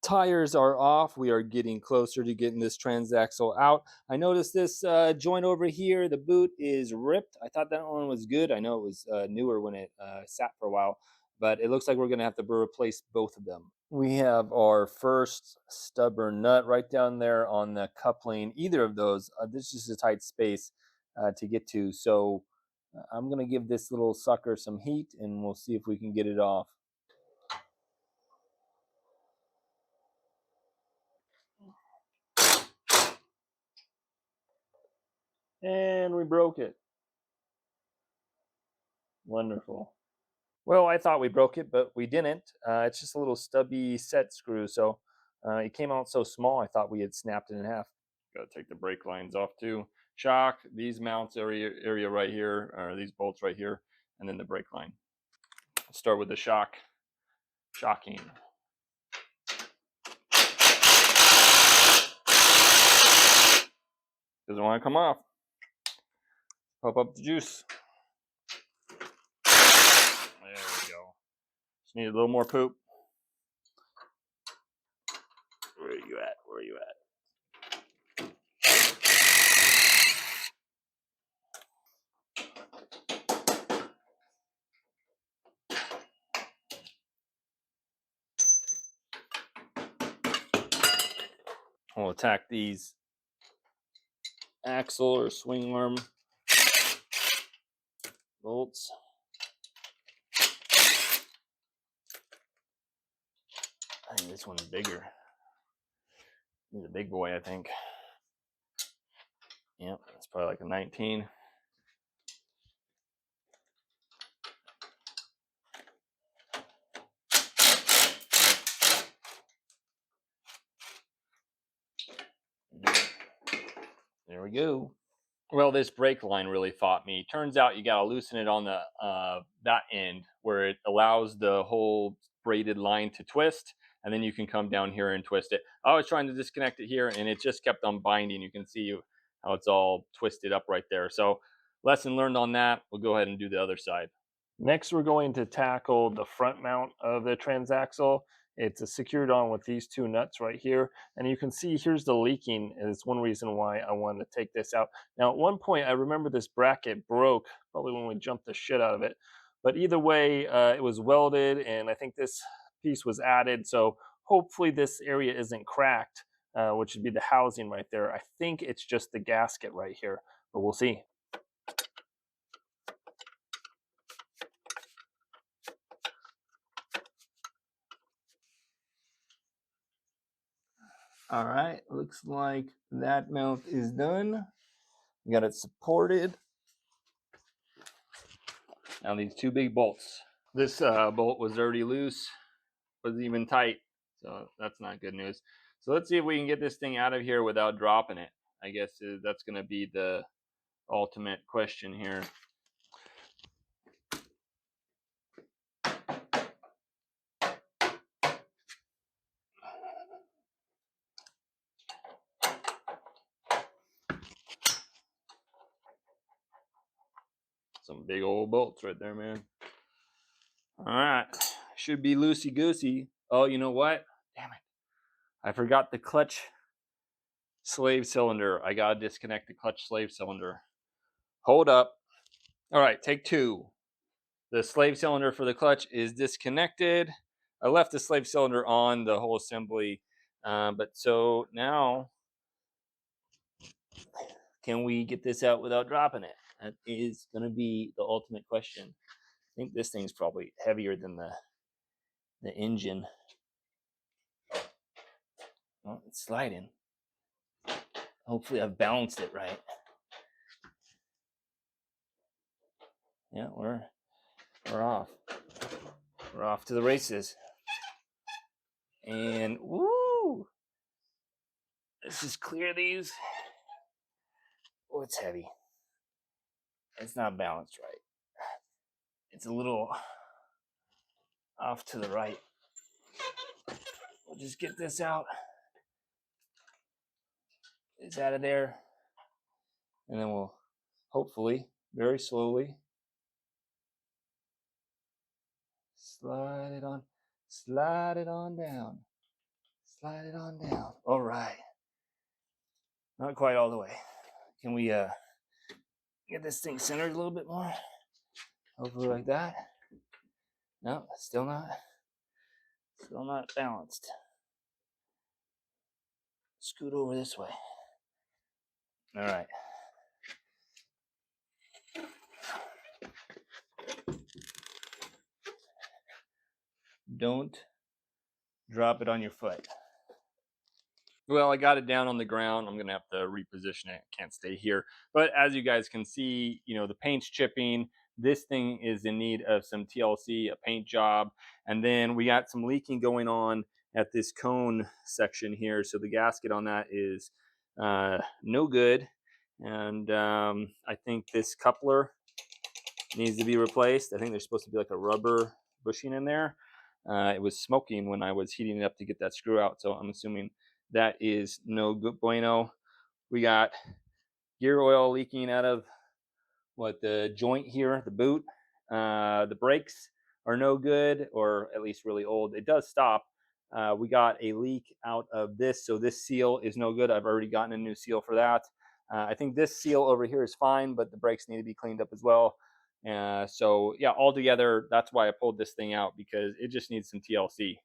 Tires are off. We are getting closer to getting this transaxle out. I noticed this joint over here, the boot is ripped. I thought that one was good. I know it was newer when it sat for a while, but it looks like we're going to have to replace both of them. We have our first stubborn nut right down there on the coupling. Either of those, this is a tight space to get to. So I'm going to give this little sucker some heat and we'll see if we can get it off. And we broke it. Wonderful. Well, I thought we broke it, but we didn't. It's just a little stubby set screw, so it came out so small I thought we had snapped it in half. Got to take the brake lines off too. Shock, these mounts area right here, or these bolts right here, and then the brake line. Let's start with the shocking. Doesn't want to come off. Pump up the juice. There we go. Just need a little more poop. Where are you at? Where are you at? We'll attack these axle or swing arm bolts. I think this one's bigger. He's a big boy, I think. Yep, it's probably like a 19. There we go. Well, this brake line really fought me. Turns out you got to loosen it on the that end where it allows the whole braided line to twist, and then you can come down here and twist it. I was trying to disconnect it here, and it just kept on binding. You can see how it's all twisted up right there. So lesson learned on that. We'll go ahead and do the other side. Next, we're going to tackle the front mount of the transaxle. It's secured on with these two nuts right here. And you can see here's the leaking, and it's one reason why I wanted to take this out. Now, at one point, I remember this bracket broke, probably when we jumped the shit out of it. But either way, it was welded, and I think this piece was added. So hopefully this area isn't cracked, which would be the housing right there. I think it's just the gasket right here, but we'll see. All right, looks like that mount is done. We got it supported. Now these two big bolts. This bolt was already loose, wasn't even tight, so that's not good news. So let's see if we can get this thing out of here without dropping it. I guess that's going to be the ultimate question here. Some big old bolts right there, man. All right, should be loosey-goosey. Oh, you know what? Damn it. I forgot the clutch slave cylinder. I gotta disconnect the clutch slave cylinder. Hold up. All right, take two. The slave cylinder for the clutch is disconnected. I left the slave cylinder on the whole assembly. But so now, can we get this out without dropping it? That is going to be the ultimate question. I think this thing's probably heavier than the engine. Well, it's sliding. Hopefully I've balanced it right. Yeah, we're off. We're off to the races. And woo! Let's just clear these. Oh, it's heavy. It's not balanced right. It's a little off to the right. We'll just get this out. It's out of there. And then we'll hopefully, very slowly, slide it on down. Slide it on down. All right. Not quite all the way. Can we get this thing centered a little bit more? Hopefully like that. No, still not balanced. Scoot over this way. All right. Don't drop it on your foot. Well, I got it down on the ground. I'm going to have to reposition it. Can't stay here. But as you guys can see, you know, the paint's chipping. This thing is in need of some TLC, a paint job. And then we got some leaking going on at this cone section here. So the gasket on that is no good. And I think this coupler needs to be replaced. I think there's supposed to be like a rubber bushing in there. It was smoking when I was heating it up to get that screw out. So I'm assuming that is no good bueno. We got gear oil leaking out of the joint here, the boot. The brakes are no good, or at least really old. It does stop. We got a leak out of this, so this seal is no good. I've already gotten a new seal for that. I think this seal over here is fine, but the brakes need to be cleaned up as well. So yeah, altogether, that's why I pulled this thing out, because it just needs some TLC.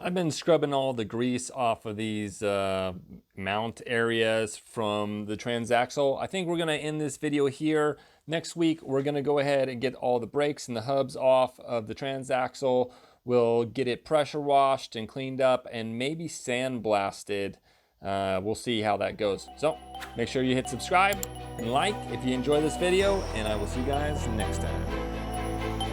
I've been scrubbing all the grease off of these mount areas from the Transaxle. I think we're gonna end this video here. Next week, we're gonna go ahead and get all the brakes and the hubs off of the Transaxle. We'll get it pressure washed and cleaned up and maybe sandblasted. We'll see how that goes. So make sure you hit subscribe and like if you enjoy this video, and I will see you guys next time.